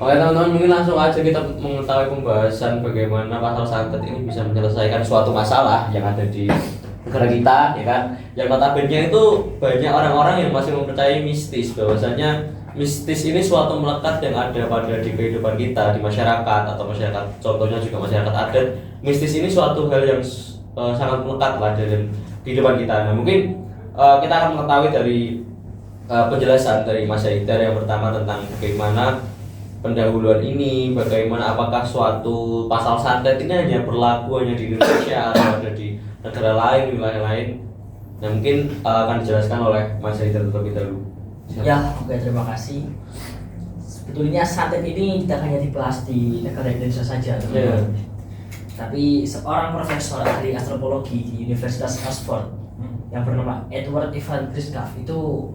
Oke teman-teman, mungkin langsung aja kita mengetahui pembahasan bagaimana pasal santet ini bisa menyelesaikan suatu masalah yang ada di negara kita, ya kan? Yang notabene itu banyak orang-orang yang masih mempercayai mistis, bahwasanya mistis ini suatu melekat yang ada pada di kehidupan kita, di masyarakat atau masyarakat, contohnya juga masyarakat adat. Mistis ini suatu hal yang sangat melekat lah dalam kehidupan kita. Nah mungkin kita akan mengetahui dari penjelasan dari Mas Haidar yang pertama tentang bagaimana pendahuluan ini, bagaimana apakah suatu pasal santet ini hanya berlaku hanya di Indonesia atau ada di negara lain, wilayah lain. Nah mungkin akan dijelaskan oleh Mas Haidar terlebih dahulu. Ya, oke, terima kasih. Sebetulnya santet ini tidak hanya dibahas di negara Indonesia saja, Yeah. tapi seorang profesor ahli antropologi di Universitas Oxford yang bernama Edward Ivan Griskov itu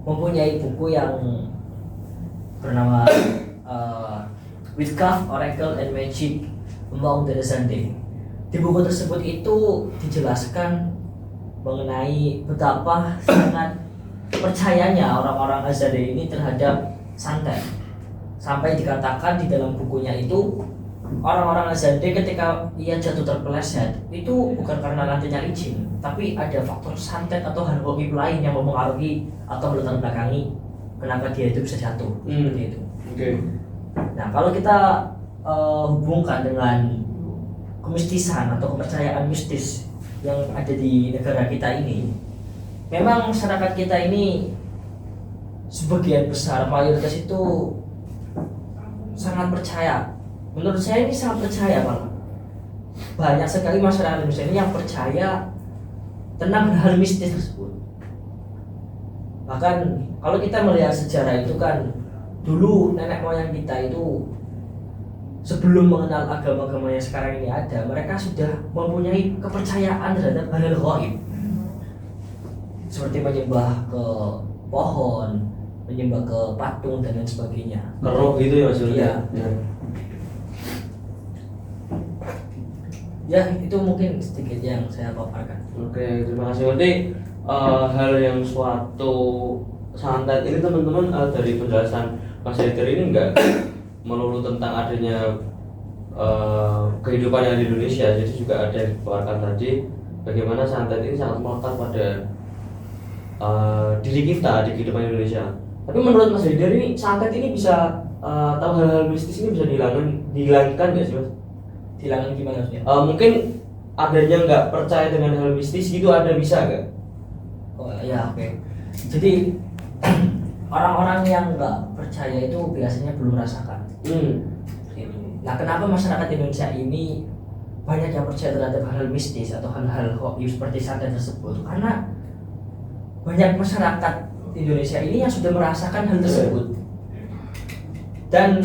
mempunyai buku yang bernama Witchcraft, Oracle, and Magic Among the Azande. Di buku tersebut itu dijelaskan mengenai betapa sangat percayanya orang-orang Azande ini terhadap santet. Sampai dikatakan di dalam bukunya itu orang-orang Azande ketika ia jatuh terpeleset itu bukan karena lantainya licin, tapi ada faktor santet atau hal gaib lain yang mempengaruhi atau melatar belakangi kenapa dia itu bisa jatuh seperti itu. Oke. Nah, kalau kita hubungkan dengan kemistisan atau kepercayaan mistis yang ada di negara kita ini, memang masyarakat kita ini sebagian besar mayoritas itu sangat percaya. Menurut saya ini sangat percaya, malah banyak sekali masyarakat Indonesia ini yang percaya tentang hal mistis tersebut. Bahkan kalau kita melihat sejarah itu kan, dulu nenek moyang kita itu sebelum mengenal agama-agama yang sekarang ini ada, mereka sudah mempunyai kepercayaan terhadap hal-hal gaib, seperti menyembah ke pohon, menyembah ke patung dan lain sebagainya. Keroh gitu ya maksudnya. Iya. Ya, itu mungkin sedikit yang saya paparkan. Oke, terima kasih. Berarti hal yang suatu santet ini teman-teman dari penjelasan Mas Haidar ini enggak melulu tentang adanya kehidupan yang di Indonesia, jadi juga ada yang dikeluarkan tadi bagaimana santet ini sangat melekat pada diri kita di kehidupan Indonesia. Tapi menurut Mas Haidar ini santet ini bisa atau hal-hal mistis ini bisa dihilangkan nggak sih Mas? Dihilangkan gimana maksudnya? Mungkin adanya nggak percaya dengan hal mistis gitu, ada bisa nggak? Oh ya, oke. Jadi orang-orang yang nggak percaya itu biasanya belum merasakan. Nah, kenapa masyarakat Indonesia ini banyak yang percaya terhadap hal-hal mistis atau hal-hal gaib seperti santet tersebut? Karena banyak masyarakat Indonesia ini yang sudah merasakan hal tersebut. Dan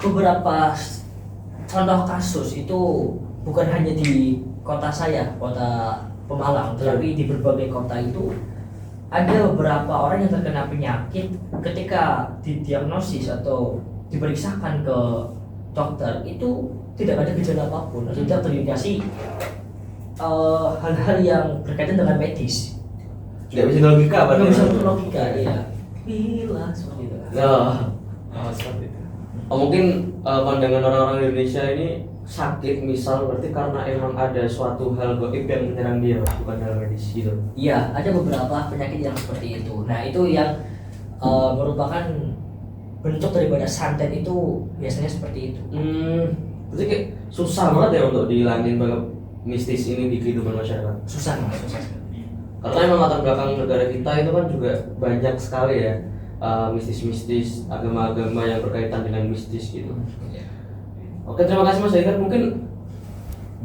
beberapa contoh kasus itu bukan hanya di kota saya, kota Pemalang, tetapi di berbagai kota itu ada beberapa orang yang terkena penyakit ketika didiagnosis atau diperiksakan ke dokter itu tidak ada gejala apapun, tidak terindikasi hal-hal yang berkaitan dengan medis. Tidak bisa logika, Tidak bisa logika, iya. Gila seperti itu. Seperti itu. Mungkin pandangan orang-orang Indonesia ini sakit misal berarti karena emang ada suatu hal gaib yang menyerang dia, bukan hal medis gitu. Iya, ada beberapa penyakit yang seperti itu. Nah, itu yang merupakan bentuk daripada santet itu biasanya seperti itu. Berarti kayak susah banget ya untuk dihilangin mistis ini di kehidupan masyarakat. Susah sekali. Karena emang latar belakang negara kita itu kan juga banyak sekali ya mistis-mistis, agama-agama yang berkaitan dengan mistis gitu. Oke, terima kasih Mas Haidar. Mungkin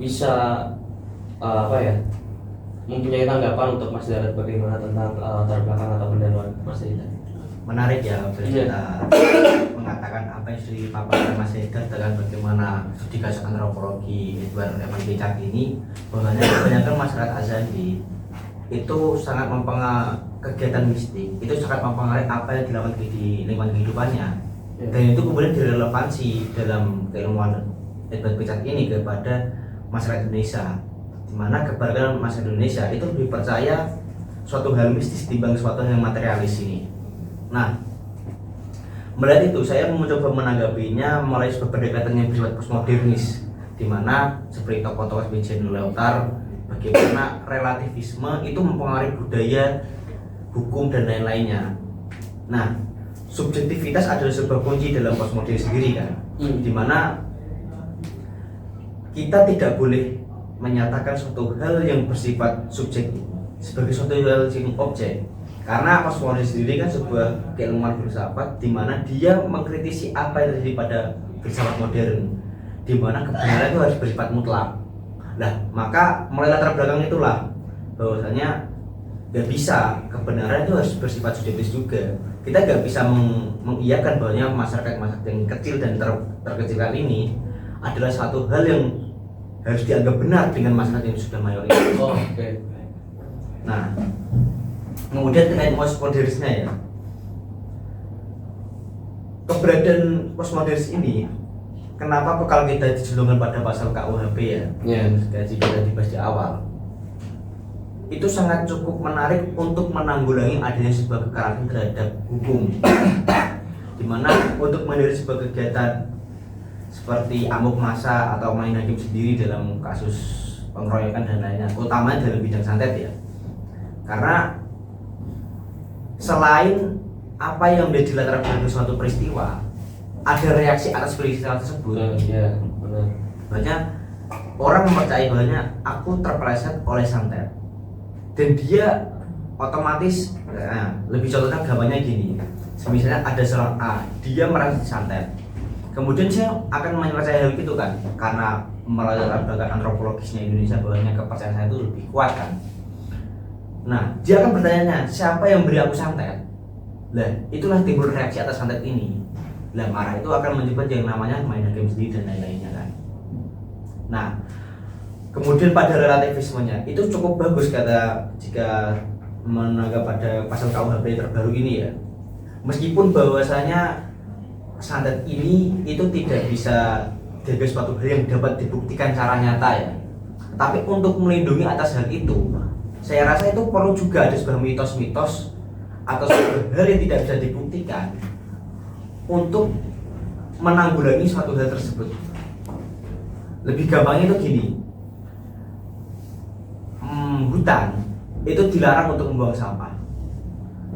bisa mempunyai tanggapan untuk Mas Haidar bagaimana tentang latar belakang atau pendahuluan Mas Haidar. Menarik ya kita mengatakan apa yang sudah dipaparkan Mas Haidar dengan bagaimana studi kasus antropologi Edward Evan Griskov ini, bahwasanya kebanyakan masyarakat Azande itu sangat mempengaruhi kegiatan mistik, itu sangat mempengaruhi apa yang dilakukan di lingkungan kehidupannya. Dan itu kemudian direlevansi dalam keilmuan Edward Griskov ini kepada masyarakat Indonesia, di mana kebanyakan masyarakat Indonesia itu lebih percaya suatu hal mistis dibanding suatu yang materialis ini. Nah, melihat itu saya mencoba menanggapinya melalui sebuah pendekatan yang bersifat postmodernis, di mana seperti tokoh-tokoh seperti Jean Lyotard, bagaimana relativisme itu mempengaruhi budaya, hukum dan lain-lainnya. Nah, subjektivitas adalah sebuah kunci dalam postmodern sendiri kan, di mana kita tidak boleh menyatakan suatu hal yang bersifat subjektif sebagai suatu hal yang objek. Karena postmodern sendiri kan sebuah keilmuan filsafat di mana dia mengkritisi apa yang terjadi pada filsafat modern, di mana kebenaran itu harus bersifat mutlak. Nah, maka mulai latar belakang itulah bahwasanya nggak bisa kebenaran itu harus bersifat subjektif juga. Kita nggak bisa mengiyakan bahwanya masyarakat yang kecil dan terkecilkan ini adalah satu hal yang harus dianggap benar dengan masyarakat yang sudah mayoritas. Oh, oke. Nah, kemudian terkait postmodernisnya ya, keberadaan postmodernis ini kenapa kalau kita dijulungkan pada pasal KUHP ya, yang sudah dibahas di awal, itu sangat cukup menarik untuk menanggulangi adanya sebuah kekerasan terhadap hukum, dimana untuk menghindari sebuah kegiatan seperti amuk massa atau main hakim sendiri dalam kasus pengeroyokan dan lainnya, utamanya dalam bidang santet ya. Karena selain apa yang menjadi latar belakang suatu peristiwa, ada reaksi atas peristiwa tersebut. Iya, benar. Banyak orang mempercayai bahwa aku terpeleset oleh santet, dan dia otomatis lebih contohnya gambarnya gini. Misalnya ada seorang A, dia merasa santet. Kemudian saya akan mempercayai hal itu kan, karena melalui latar belakang antropologisnya Indonesia bahwanya kepercayaan saya itu lebih kuat kan. Nah, dia akan bertanya, siapa yang beri aku santet? Lah, itulah timbul reaksi atas santet ini. Lah, marah itu akan menyebut yang namanya main hakim sendiri dan lain-lainnya kan. Nah, kemudian pada relativismenya itu cukup bagus kata jika menanggap pada pasal KUHP terbaru ini ya. Meskipun bahwasanya santet ini itu tidak bisa jadi suatu hal yang dapat dibuktikan secara nyata ya, tapi untuk melindungi atas hal itu, saya rasa itu perlu juga ada sebuah mitos-mitos atau sebuah hal yang tidak bisa dibuktikan untuk menanggulangi suatu hal tersebut. Lebih gampangnya itu gini, hutan itu dilarang untuk membuang sampah.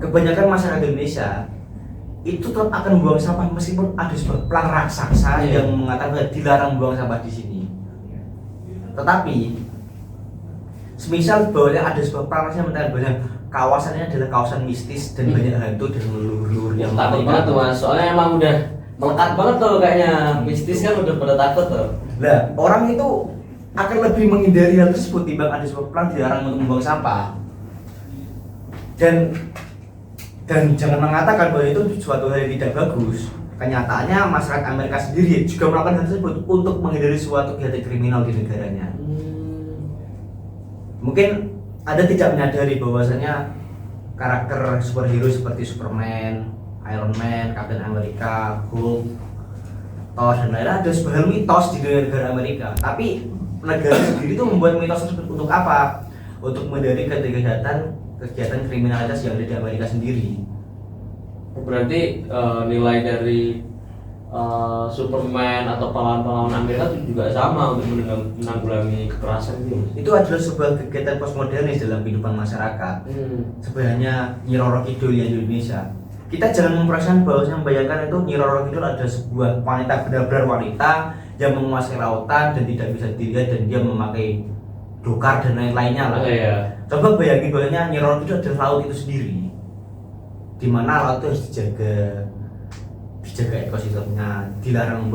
Kebanyakan masyarakat Indonesia itu tetap akan membuang sampah meskipun ada sebuah pelang raksasa yang mengatakan dilarang membuang sampah di sini. Tetapi semisal bahwa ada sebuah pelang raksasa yang mengatakan bahwa kawasannya adalah kawasan mistis dan banyak hantu dan leluhur yang takut banget tuh Mas, soalnya emang udah melekat banget tuh kayaknya, mistis kan udah pada takut tuh. Nah, orang itu akan lebih menghindari hal tersebut timbang ada sebuah pelang dilarang untuk membuang sampah. Dan jangan mengatakan bahwa itu suatu hal yang tidak bagus. Kenyataannya masyarakat Amerika sendiri juga melakukan hal tersebut untuk menghindari suatu kegiatan kriminal di negaranya. Mungkin Anda tidak menyadari bahwasanya karakter superhero seperti Superman, Iron Man, Captain America, Hulk, Thor dan lain-lain ada sebuah mitos di negara Amerika. Tapi negara sendiri itu membuat mitos tersebut untuk apa? Untuk menghindari kegiatan kriminalitas yang ada di Amerika sendiri. Berarti nilai dari Superman atau pahlawan-pahlawan Amerika itu juga sama untuk menanggulangi kekerasan gitu. Itu adalah sebuah kegiatan postmodernis dalam kehidupan masyarakat. Sebenarnya Nyi Roro Kidul yang di Indonesia. Kita jangan membayangkan itu Nyi Roro Kidul ada sebuah wanita, benar-benar wanita yang menguasai lautan dan tidak bisa dilihat dan dia memakai dokar dan lain-lainnya lah. Iya. Coba bayangin bahwa Nyi Roro Kidul adalah laut itu sendiri, di mana laut itu harus dijaga ekosistemnya, dilarang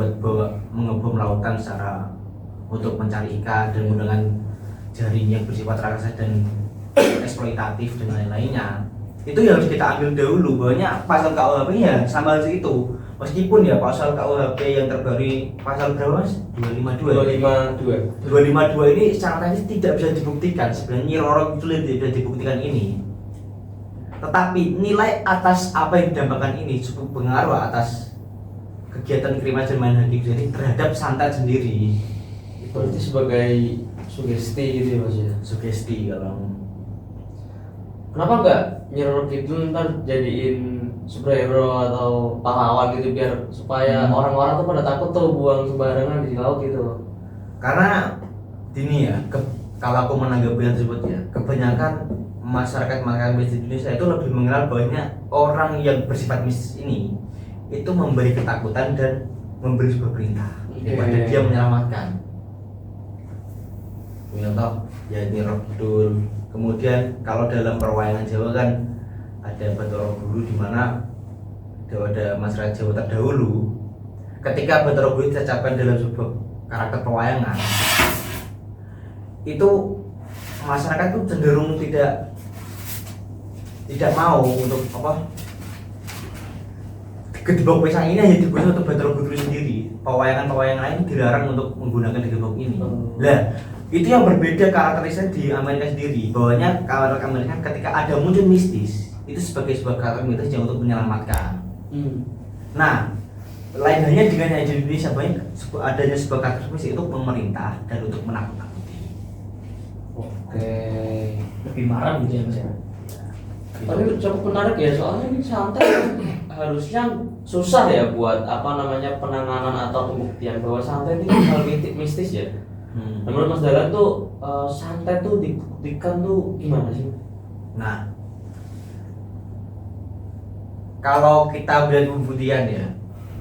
mengebom lautan secara untuk mencari ikan dan menggunakan jaring yang bersifat raksasa dan eksploitatif dan lain-lainnya. Itu yang harus kita ambil dahulu bahwa pasal KUHP ya sama hal itu. Meskipun ya pasal KUHP yang terbaru pasal berapa Mas? 252 ini secara teknis tidak bisa dibuktikan. Sebenarnya Nyi Roro itu tidak bisa dibuktikan ini. Tetapi nilai atas apa yang didambakan ini cukup pengaruh atas kegiatan kriminal dan main hakim sendiri terhadap santet sendiri. Berarti sebagai sugesti gitu ya Mas ya? Sugesti kalau. Kenapa enggak Nyi Roro Kidul ntar jadiin superhero atau pahlawan gitu biar supaya orang-orang tuh pada takut tuh buang sembarangan di laut gitu. Karena ini ya, kalau aku menanggapi hal tersebut ya, kebanyakan masyarakat mistis di Indonesia itu lebih mengenal bahwa orang yang bersifat mistis ini itu memberi ketakutan dan memberi sebuah perintah daripada dia menyelamatkan. Contoh ya ini Roh Kidul. Kemudian kalau dalam perwayangan Jawa kan ada Bathara Guru di mana ada masyarakat Jawa terdahulu ketika Bathara Guru dicapkan dalam sebuah karakter perwayangan itu masyarakat tuh cenderung tidak mau untuk apa gedebok pisang ini hanya digunakan untuk Bathara Guru sendiri. Pewayangan lain dilarang untuk menggunakan gedebok ini. Lah itu yang berbeda karakteristiknya di Amerika sendiri. Bahwanya karakter Amerika ketika ada muncul mistis itu sebagai sebuah karakter mistis yang untuk menyelamatkan. Nah lain halnya dengan yang di Indonesia banyak adanya sebuah karakter mistis itu pemerintah dan untuk menakut-nakuti. Oke. Lebih marah gitu ya Mas ya. Tapi cukup menarik ya, soalnya ini santet harusnya susah ya buat apa namanya penanganan atau pembuktian bahwa santet ini hal mistis ya. Nah, menurut Mas Dahlan tuh santet tuh dibuktikan tuh gimana sih? Nah, kalau kita melihat pembuktian ya,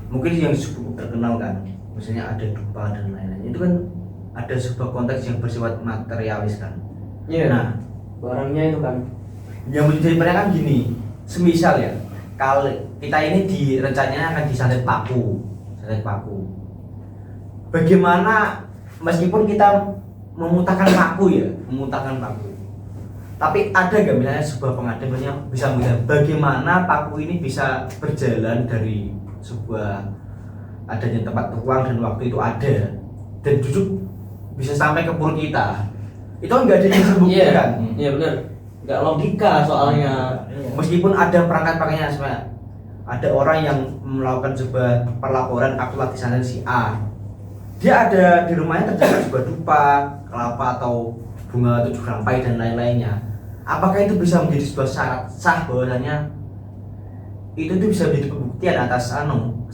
mungkin yang cukup terkenal kan, misalnya ada dupa dan lain-lain. Itu kan ada sebuah konteks yang bersifat materialis kan. Iya. Nah, barangnya itu kan. Yang menjadi pertanyaan kan gini, semisal ya, kalau kita ini rencananya akan disantet paku. Bagaimana meskipun kita memutahkan paku, tapi ada nggak misalnya sebuah pengadilan yang bisa melihat bagaimana paku ini bisa berjalan dari sebuah adanya tempat ruang dan waktu itu ada dan duduk bisa sampai ke perut kita, itu nggak ada yang bisa buktikan. Iya benar, nggak logika soalnya. Meskipun ada perangkat-perangkatnya, sebenarnya ada orang yang melakukan sebuah perlaporan aku lagi santet si A, dia ada di rumahnya terdapat sebuah dupa, kelapa atau bunga 7 rampai dan lain-lainnya. Apakah itu bisa menjadi sebuah syarat sah bahwasanya itu tuh bisa menjadi pembuktian atas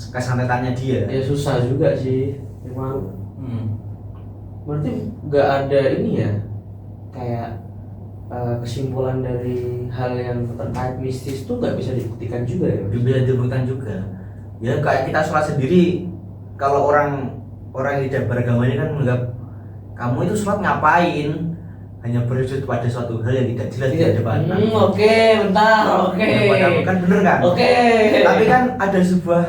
kesantetannya dia? Ya susah juga sih, memang. Berarti nggak ada ini ya, kayak kesimpulan dari hal yang terkait mistis tuh nggak bisa dibuktikan juga ya? Bisa dibuktikan juga. Ya kayak kita sholat sendiri, kalau orang yang tidak beragama ini kan menganggap kamu itu sholat ngapain? Hanya bersujud pada suatu hal yang tidak jelas di hadapan. Oke, bentar. Oke. Kan bener kan? Oke. Tapi kan ada sebuah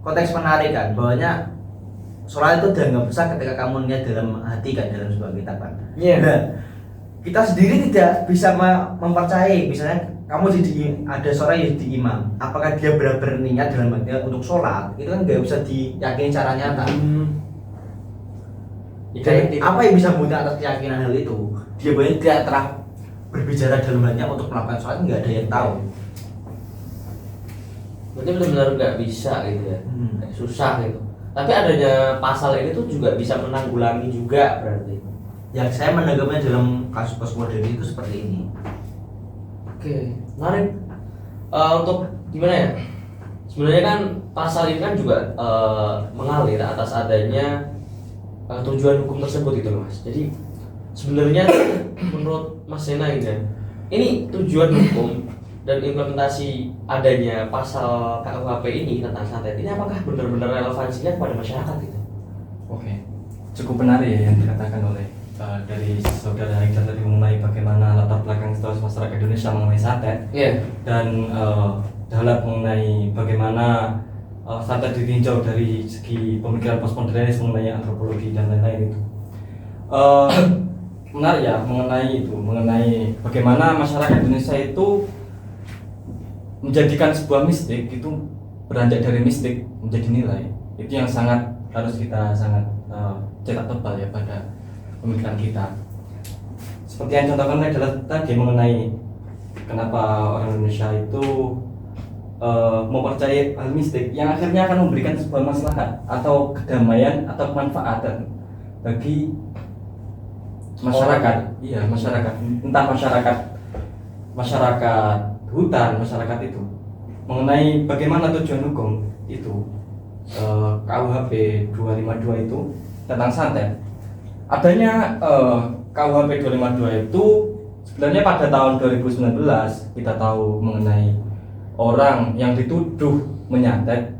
konteks menarik kan, bahwanya sholat itu dianggap besar ketika kamu niat dalam hati kan, dalam sebuah kitab kan. Iya. Nah, kita sendiri tidak bisa mempercayai, misalnya kamu jadi ada seorang yang jadi imam, apakah dia benar-benar niat dalam hati untuk sholat? Itu kan nggak bisa diyakini secara nyata. Dan apa yang bisa membuktikan atas keyakinan hal itu? Dia banyak tidak telah berbicara dalam hatinya untuk melakukan sholat, nggak ada yang tahu. Berarti benar-benar nggak bisa gitu ya, susah gitu. Tapi adanya pasal ini tuh juga bisa menanggulangi juga berarti. Yang saya menanggapinya dalam kasus modern itu seperti ini. Oke, menarik. Untuk gimana ya? Sebenarnya kan pasal ini kan juga mengalir atas adanya tujuan hukum tersebut gitu Mas. Jadi sebenarnya menurut Mas Sena ini tujuan hukum dan implementasi adanya pasal KUHP ini tentang santet ini apakah benar-benar relevansinya kepada masyarakat gitu? Oke, cukup menarik ya yang dikatakan oleh dari saudara Haider tadi mengenai bagaimana latar belakang situasi masyarakat Indonesia mengenai santet. Dan dalam mengenai bagaimana santet ditinjau dari segi pemikiran postmodernis mengenai antropologi dan lain-lain itu. Menarik ya mengenai bagaimana masyarakat Indonesia itu menjadikan sebuah mistik itu beranjak dari mistik menjadi nilai. Itu yang harus kita cetak tebal ya pada pemikiran kita. Seperti yang contohkan adalah tadi mengenai kenapa orang Indonesia itu mempercayai hal mistik yang akhirnya akan memberikan sebuah maslahat atau kedamaian atau kemanfaatan bagi masyarakat. Iya, masyarakat. Entah masyarakat hutan, masyarakat itu mengenai bagaimana tujuan hukum itu KUHP 252 itu tentang santet. Adanya KUHP 252 itu sebenarnya pada tahun 2019 kita tahu mengenai orang yang dituduh menyantet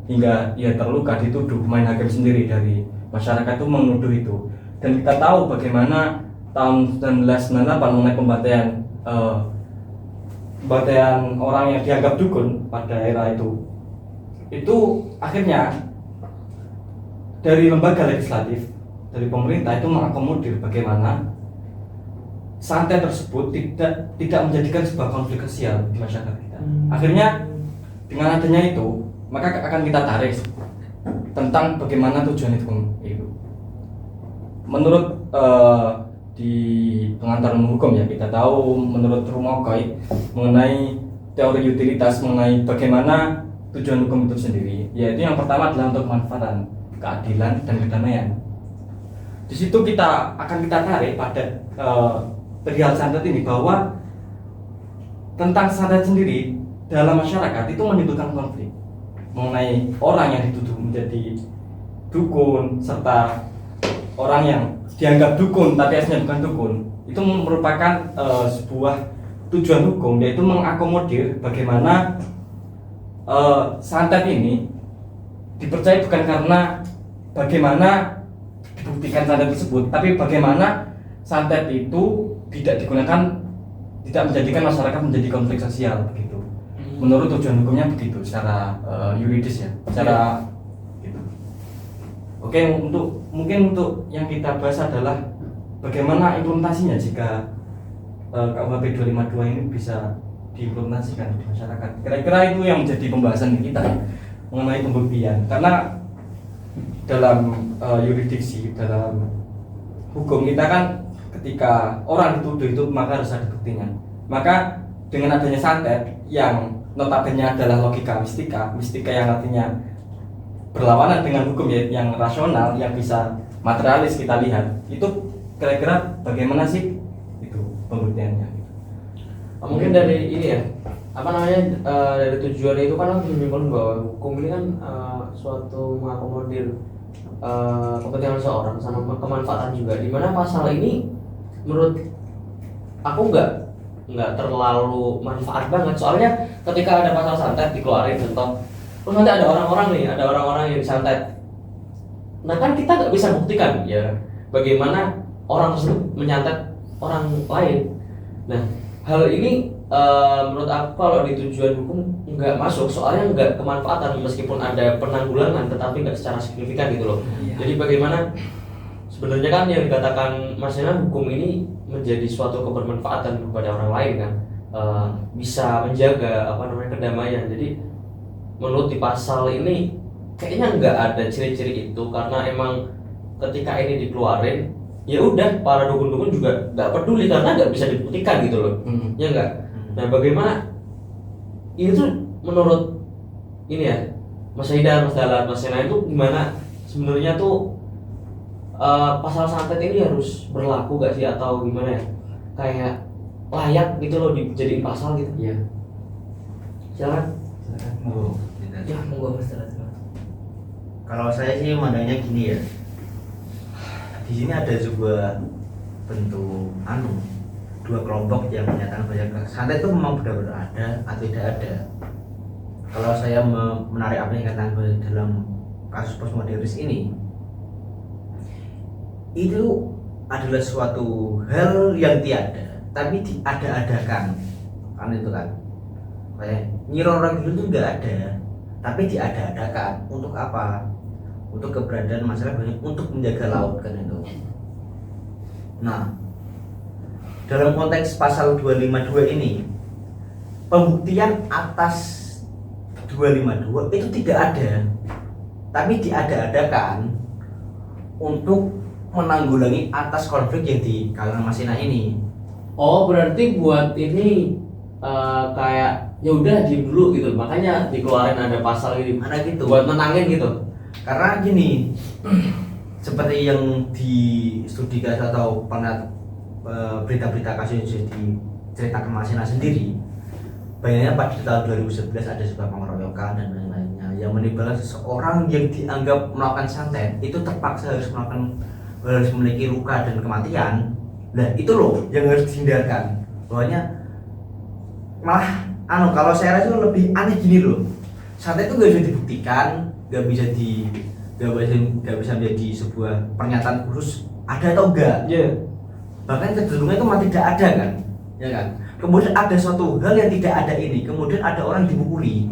hingga ia terluka, dituduh main hakim sendiri dari masyarakat itu menuduh itu. Dan kita tahu bagaimana tahun 1998 mengenai pembantaian orang yang dianggap dukun pada era itu akhirnya dari lembaga legislatif, dari pemerintah itu mengakomodir bagaimana santet tersebut tidak menjadikan sebuah konflik sosial di masyarakat kita. Akhirnya dengan adanya itu maka akan kita tarik tentang bagaimana tujuan itu. Menurut di pengantar hukum ya, kita tahu menurut Rumokoy mengenai teori utilitas mengenai bagaimana tujuan hukum itu sendiri, yaitu yang pertama adalah untuk kemanfaatan, keadilan dan kedamaian. Di situ kita tarik pada perihal santet ini, bahwa tentang santet sendiri dalam masyarakat itu menimbulkan konflik mengenai orang yang dituduh menjadi dukun serta orang yang dianggap dukun tapi aslinya bukan dukun. Itu merupakan sebuah tujuan hukum, yaitu mengakomodir bagaimana santet ini dipercaya bukan karena bagaimana dibuktikan santet tersebut, tapi bagaimana santet itu tidak digunakan, tidak menjadikan masyarakat menjadi konflik sosial begitu. Menurut tujuan hukumnya begitu secara yuridis ya, secara gitu. Oke, mungkin untuk yang kita bahas adalah bagaimana implementasinya jika KUHP 252 ini bisa diimplementasikan di masyarakat. Kira-kira itu yang menjadi pembahasan kita ya, mengenai pembuktian. Karena dalam yuridiksi, dalam hukum kita kan ketika orang dituduh itu maka harus ada buktinya. Maka dengan adanya santet yang notabene adalah logika mistika yang artinya berlawanan dengan hukum ya, yang rasional, yang bisa materialis kita lihat, itu kira-kira bagaimana sih itu pembuktiannya? Mungkin dari ini ya, dari tujuan itu kan menyimpulkan bahwa hukum ini kan suatu mengakomodir kepentingan seorang sama kemanfaatan juga, dimana pasal ini menurut aku nggak terlalu manfaat banget. Soalnya ketika ada pasal santet dikeluarin contoh, terus nanti ada orang-orang yang disantet, nah kan kita nggak bisa buktikan ya bagaimana orang tersebut menyantet orang lain. Nah hal ini menurut aku kalau di tujuan hukum nggak masuk, soalnya nggak kemanfaatan, meskipun ada penanggulangan tetapi nggak secara signifikan gitu loh. Jadi bagaimana sebenarnya kan yang dikatakan Mas Yana, hukum ini menjadi suatu kebermanfaatan kepada orang lain kan, bisa menjaga kedamaian. Jadi menurut di pasal ini kayaknya nggak ada ciri-ciri itu, karena emang ketika ini dikeluarin ya udah para dukun-dukun juga nggak peduli karena nggak bisa dibuktikan gitu loh. Ya nggak. Nah bagaimana itu menurut ini ya Mas Haidar, Mas Dahlan, Mas Yana, itu gimana sebenarnya tuh pasal santet ini harus berlaku gak sih atau gimana ya, kayak layak gitu loh dijadiin pasal gitu? Iya. Silakan. Ya, monggo Mas Dahlan. Kalau saya sih mandangnya gini ya, di sini ada juga bentuk dua kelompok yang menyatakan bahwa santet itu memang benar-benar ada atau tidak ada. Kalau saya menarik apa yang dikatakan dalam kasus postmodernis ini, itu adalah suatu hal yang tiada tapi diada-adakan, kan itu kan kayak Nyi Roro Kidul itu nggak ada tapi diada-adakan. Untuk apa? Untuk keberadaan masyarakat, untuk menjaga laut kan itu. Nah dalam konteks pasal 252 ini, pembuktian atas 252 itu tidak ada tapi diada-adakan untuk menanggulangi atas konflik yang di kalangan Mas Yana ini. Oh berarti buat ini kayak ya udah diem dulu gitu, makanya dikeluarin ada pasal ini, Ada gitu. buat menangin gitu. Karena gini, seperti yang di studi kasus atau pernah berita-berita kasus yang diceritakan Mas Yana sendiri, banyaknya pada tahun 2011 ada sebuah pengeroyokan dan lain-lainnya yang menimbulkan seseorang yang dianggap melakukan santet itu terpaksa harus memiliki luka dan kematian. Nah itu loh yang harus dihindarkan. Pokoknya malah kalau saya rasa lebih aneh gini loh, santet itu gak bisa dibuktikan, gak bisa menjadi sebuah pernyataan khusus ada atau enggak. Bahkan kecenderungannya itu malah tidak ada kan, ya kan. Kemudian ada suatu hal yang tidak ada ini, kemudian ada orang dipukuli.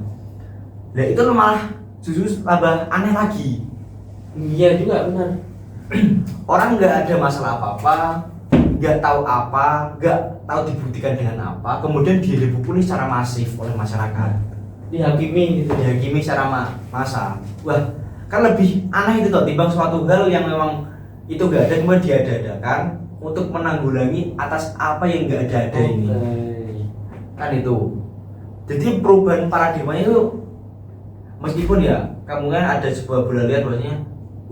Nah itu malah justru tambah aneh lagi. Iya juga benar. Orang nggak ada masalah apa-apa, nggak tahu apa, nggak tahu dibuktikan dengan apa, kemudian dia dipukuli secara masif oleh masyarakat, Dihakimi gitu. dihakimi secara massa. Wah, kan lebih aneh itu toh, timbang suatu hal yang memang itu nggak ada kemudian diada-adakan untuk menanggulangi atas apa yang nggak ada ini. Kan itu. Jadi perubahan paradigmanya itu, meskipun ya kamu kan ada sebuah bola liar bahwasanya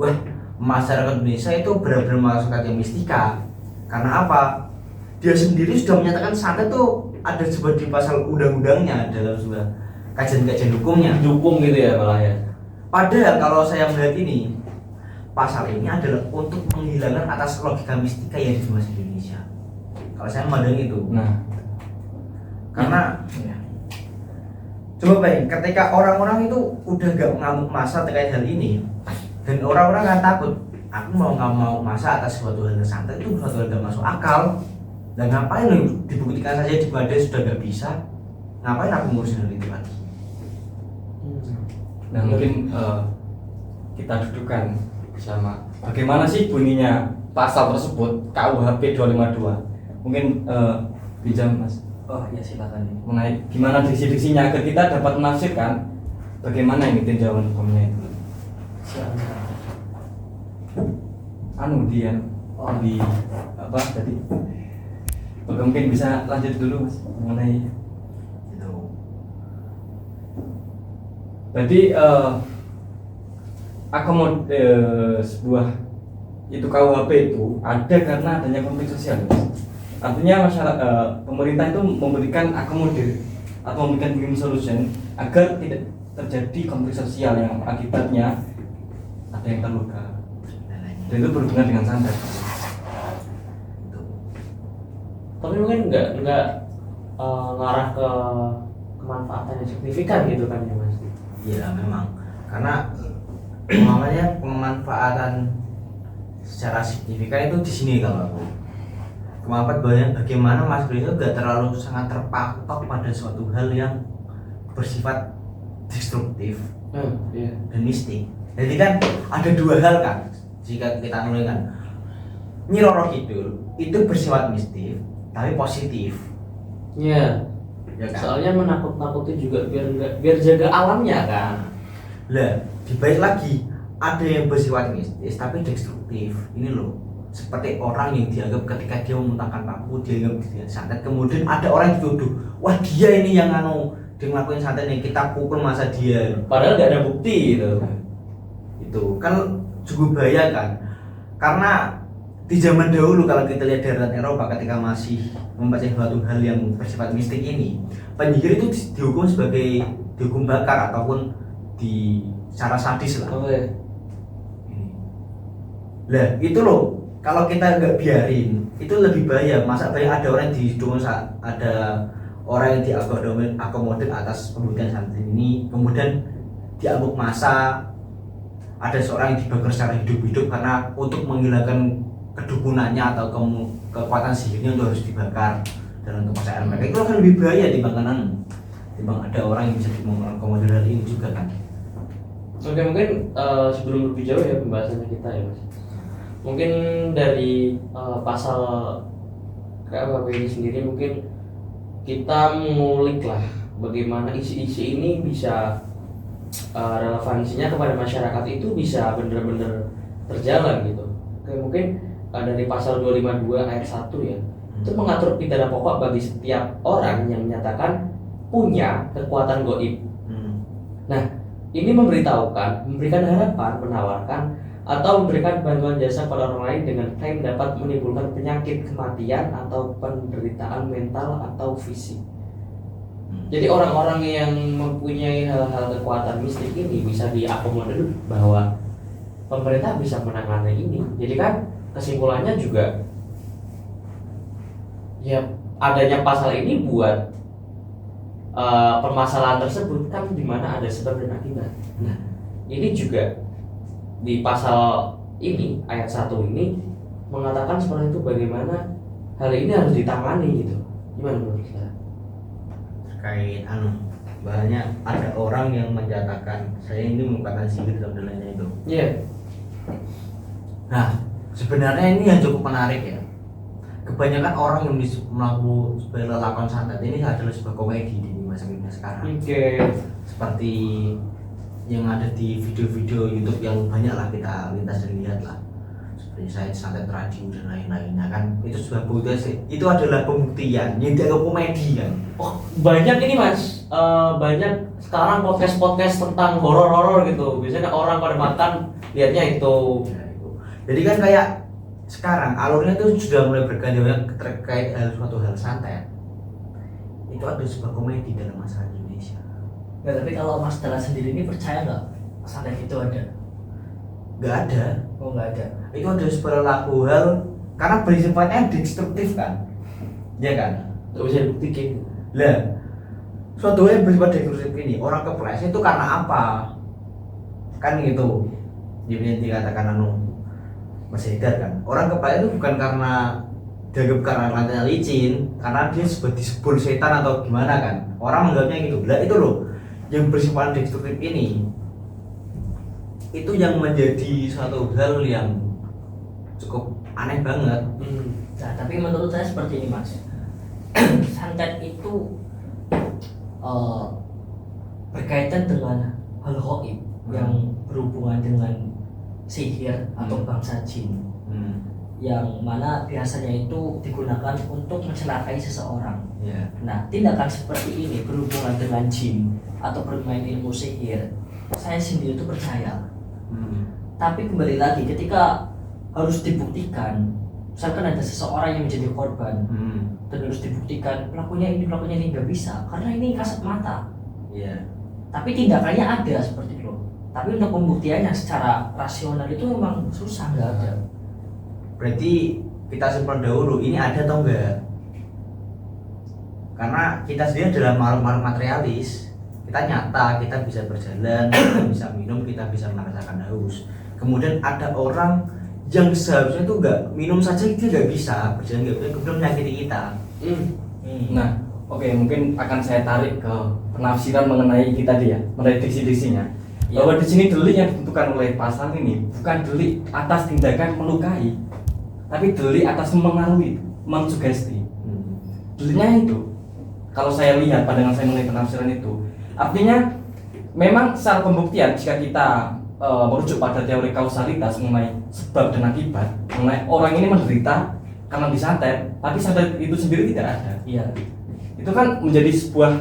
wah masyarakat Indonesia itu benar-benar masyarakat yang mistika. Karena apa? Dia sendiri sudah menyatakan santet itu ada sebuah di pasal undang-undangnya dalam sebuah kajian-kajian hukumnya. Dukung gitu ya malah ya. Padahal kalau saya melihat ini, pasal ini adalah untuk menghilangkan atas logika mistika yang di masyarakat Indonesia. Kalau saya memandang itu. Nah, Karena coba bayangin, ketika orang-orang itu udah gak mengamuk massa terkait hal ini, dan orang-orang kan takut, aku nggak mau massa atas suatu hal yang santet itu suatu hal yang masuk akal. Dan ngapain lo dibuktikan saja di badan sudah gak bisa, ngapain aku ngurusin hal itu lagi? nah mungkin kita dudukkan bersama bagaimana sih bunyinya pasal tersebut KUHP 252. Mungkin pinjam Mas. Oh ya silakan. Mengenai gimana diksi-diksinya agar kita dapat menafsirkan bagaimana ini tinjauan hukumnya itu. Dia di apa tadi? Oke, mungkin bisa lanjut dulu Mas mengenai Gitu. berarti sebuah itu KUHP itu ada karena adanya konflik sosial. Artinya masyarakat pemerintah itu memberikan akomodir atau memberikan win solution agar tidak terjadi konflik sosial yang akibatnya ada yang terluka. Dan itu berhubungan dengan santet. Tapi mungkin nggak ngarah ke kemanfaatan yang signifikan gitu kan ya Mas. Iya memang, karena namanya pemanfaatan secara signifikan itu di sini kalau aku. Kemanfaat bagaimana Mas Bro itu gak terlalu sangat terpatok pada suatu hal yang bersifat destruktif dan mistik. Jadi kan ada dua hal kan, jika kita nulingkan Nyi Roro Kidul itu bersifat mistik tapi positif. Iya. Ya kan? Soalnya menakut-nakuti juga biar jaga alamnya kan. Lah, dibalik lagi ada yang bersifat mistis tapi destruktif. Ini loh, seperti orang yang dianggap ketika dia memuntahkan paku dia anggap dia santet, kemudian ada orang yang dituduh, wah dia ini yang dia ngelakuin santet nih, kita pukul masa dia. Padahal nggak ada bukti gitu. Itu kan cukup bahaya kan, karena di zaman dahulu kalau kita lihat daerah Eropa ketika masih membaca suatu hal yang bersifat mistik ini, penyihir itu dihukum bakar ataupun di secara sadis lah. Lah itu loh, kalau kita nggak biarin itu lebih bahaya. Masa banyak ada orang yang dihidung, ada orang yang diakomodir atas pemberian santet ini, kemudian diamuk massa, ada seorang yang dibakar secara hidup-hidup karena untuk menghilangkan kedukunannya atau kekuatan sihirnya untuk harus dibakar dalam kepercayaan mereka. Itu akan lebih bahaya timbang ada orang yang bisa mengakomodir hal ini juga kan. Oke, mungkin sebelum lebih jauh ya pembahasannya kita ya Mas, mungkin dari pasal KUHP ini sendiri mungkin kita mengulik lah bagaimana isi-isi ini bisa relevansinya kepada masyarakat itu bisa benar-benar terjalan gitu. Oke, mungkin dari pasal 252 ayat 1 ya, itu mengatur pidana pokok bagi setiap orang yang menyatakan punya kekuatan gaib. Nah, ini memberikan harapan, menawarkan atau memberikan bantuan jasa pada orang lain dengan klaim dapat menimbulkan penyakit, kematian atau penderitaan mental atau fisik. Jadi orang-orang yang mempunyai hal-hal kekuatan mistik ini bisa diakomodir bahwa pemerintah bisa menangani ini. Jadi kan kesimpulannya juga ya adanya pasal ini buat permasalahan tersebut kan dimana ada sebab dan akibat. Nah ini juga di pasal ini ayat 1 ini mengatakan seperti itu, bagaimana hal ini harus ditangani gitu. Gimana menurut saya? Terkait banyak ada orang yang menyatakan saya ini merupakan sihir dan lainnya itu. Iya. Nah, sebenarnya ini yang cukup menarik ya. Kebanyakan orang yang melakukan santet ini adalah sebuah komedi di masa kini sekarang. Oke. Seperti yang ada di video-video YouTube yang banyak lah kita lintas dan lihat lah. Seperti saya santet radio dan lain-lainnya kan, itu sebuah bukti, itu adalah pembuktian yang dianggap komedi kan. Oh, banyak ini mas, banyak sekarang podcast tentang horor gitu. Biasanya orang pada makan lihatnya itu. Ya, itu. Jadi kan kayak sekarang alurnya itu sudah mulai berganti terkait suatu hal santet. Itu ada sebuah komedi dalam masyarakat Indonesia. Nah, tapi kalau Mas Dara sendiri ini percaya nggak santet itu ada? Nggak ada. Oh nggak ada. Itu ada perilaku hal karena bersifatnya destruktif kan, ya kan? Nggak bisa dibuktikan. Lah, suatu hal yang bersifat destruktif ini orang kepleset itu karena apa? Kan gitu. Jadi dikatakan Mas Haidar kan, orang kepleset itu bukan karena dianggap karena lantainya licin, karena dia seperti disebul setan atau gimana kan? Orang menganggapnya gitu. Lah itu loh, yang bersifat destruktif ini itu yang menjadi suatu hal yang cukup aneh banget. Nah, tapi menurut saya seperti ini Mas. Santet itu berkaitan dengan hal gaib yang berhubungan dengan sihir atau bangsa jin, yang mana biasanya itu digunakan untuk mencelakai seseorang. Yeah. Nah, tindakan seperti ini berhubungan dengan jin atau bermain ilmu sihir, saya sendiri itu percaya. Tapi kembali lagi ketika harus dibuktikan, misalkan ada seseorang yang menjadi korban dan harus dibuktikan pelakunya ini nggak bisa karena ini kasat mata. Yeah. Tapi tindakannya ada seperti itu. Tapi untuk pembuktiannya secara rasional itu memang susah, nggak ada. Berarti kita simpan dahulu ini ada atau enggak? Karena kita sendiri adalah makhluk materialis. Kita nyata, kita bisa berjalan, kita bisa minum, kita bisa merasakan haus. Kemudian ada orang yang seharusnya itu enggak minum saja dia nggak bisa berjalan, nggak bisa, kemudian menyakiti kita. Nah, oke, mungkin akan saya tarik ke penafsiran mengenai kita dia, mengenai diksi-diksinya. Bahwa di sini delik yang ditentukan oleh pasal ini bukan delik atas tindakan melukai, tapi delik atas mempengaruhi, mensugesti. Deliknya itu, kalau saya lihat pandangan saya mengenai penafsiran itu, artinya memang secara pembuktian jika kita merujuk pada teori kausalitas mengenai sebab dan akibat, mengenai orang ini menderita karena disantet, tapi santet itu sendiri tidak ada. Iya. Itu kan menjadi sebuah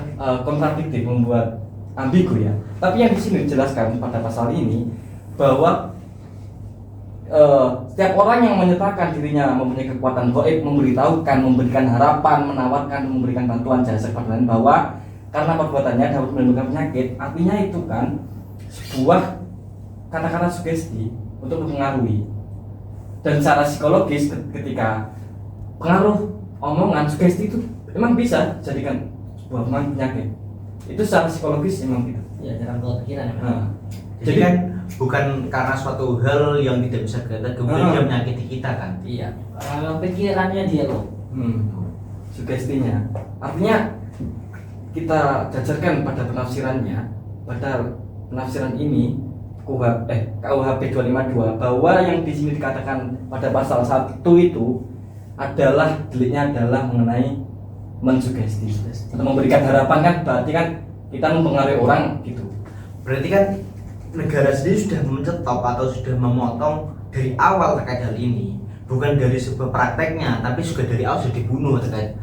kontradiktif, membuat ambigu ya. Tapi yang di sini dijelaskan pada pasal ini bahwa setiap orang yang menyatakan dirinya mempunyai kekuatan gaib, memberitahukan, memberikan harapan, menawarkan, memberikan bantuan jasa kepada lain bahwa karena perbuatannya dapat menimbulkan penyakit, artinya itu kan sebuah kata-kata sugesti untuk mempengaruhi. Dan secara psikologis ketika pengaruh omongan sugesti itu memang bisa jadikan sebuah penyakit. Itu secara psikologis memang gitu. Ya, dalam kepikiran ya. Jadi kan bukan karena suatu hal yang tidak bisa kelihatan kemudian dia menyakiti kita kan. Iya. Karena pikirannya dia loh. Sugestinya. Artinya kita jajarkan pada penafsirannya, pada penafsiran ini KUHP 252 bahwa yang di sini dikatakan pada pasal 1 itu adalah deliknya adalah mengenai mensugesti atau memberikan harapan, kan berarti kan kita mempengaruhi orang gitu. Berarti kan negara sendiri sudah mencetop atau sudah memotong dari awal terkait hal ini, bukan dari sebuah prakteknya, tapi juga dari awal sudah dibunuh terkait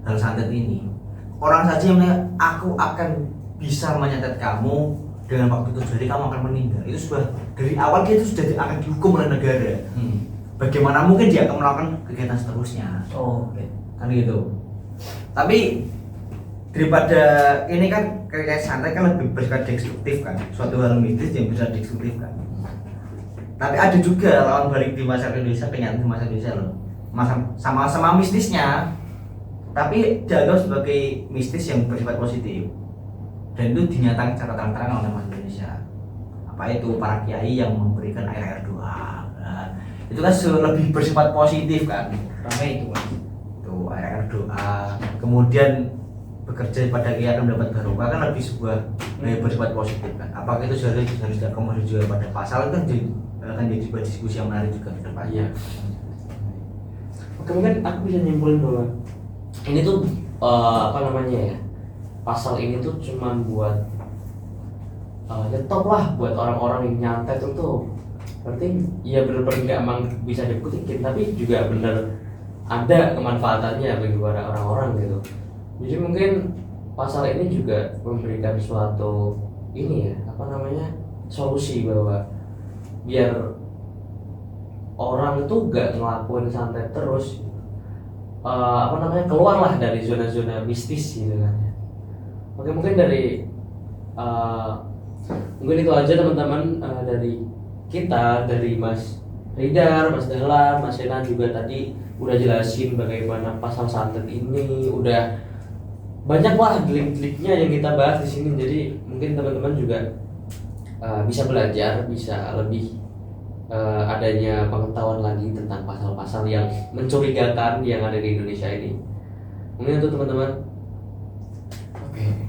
hal santet ini. Orang saja yang bilang aku akan bisa menyantet kamu dengan waktu 7 hari kamu akan meninggal, itu sudah dari awal dia itu sudah akan dihukum oleh negara. Bagaimana mungkin dia akan melakukan kegiatan seterusnya? Oh, oke. Kan gitu. Tapi daripada ini kan kayak santet kan lebih bersifat destruktif kan, suatu hal mistis yang bisa destruktif kan. Tapi ada juga lawan balik di masyarakat Indonesia, kenyataan di masyarakat Indonesia loh, sama-sama mistisnya, tapi dianggap sebagai mistis yang bersifat positif, dan itu dinyatakan secara terang-terangan oleh masyarakat Indonesia. Apa itu para kiai yang memberikan air doa, nah, itu kan lebih bersifat positif kan, Ramai itu Mas. tuh air doa, kemudian bekerja pada kiai akan mendapat barokah kan lebih sebuah bersifat positif kan. Apakah itu harus diakomodir juga pada pasal kan akan jadi sebuah diskusi yang menarik juga ke depan. Iya. Oke, mungkin aku bisa nyimpulin bahwa ini tuh apa namanya ya, pasal ini tuh cuman buat nyetop lah buat orang-orang yang nyantet itu. Berarti ya bener-bener nggak emang bisa dibuktikan, tapi juga bener ada kemanfaatannya bagi para orang-orang gitu. Jadi mungkin pasal ini juga memberikan suatu ini ya, apa namanya, solusi bahwa biar orang itu gak ngelakuin santet terus, apa namanya, keluarlah dari zona-zona mistis gitu kan. Oke, mungkin dari mungkin itu aja teman-teman, dari kita, dari Mas Ridar, Mas Dahlan, Mas Enan juga tadi udah jelasin bagaimana pasal santet ini, udah banyak lah glik-gliknya yang kita bahas di sini. Jadi mungkin teman-teman juga bisa belajar, bisa lebih adanya pengetahuan lagi tentang pasal-pasal yang mencurigakan yang ada di Indonesia ini. Mungkin itu teman-teman. Oke.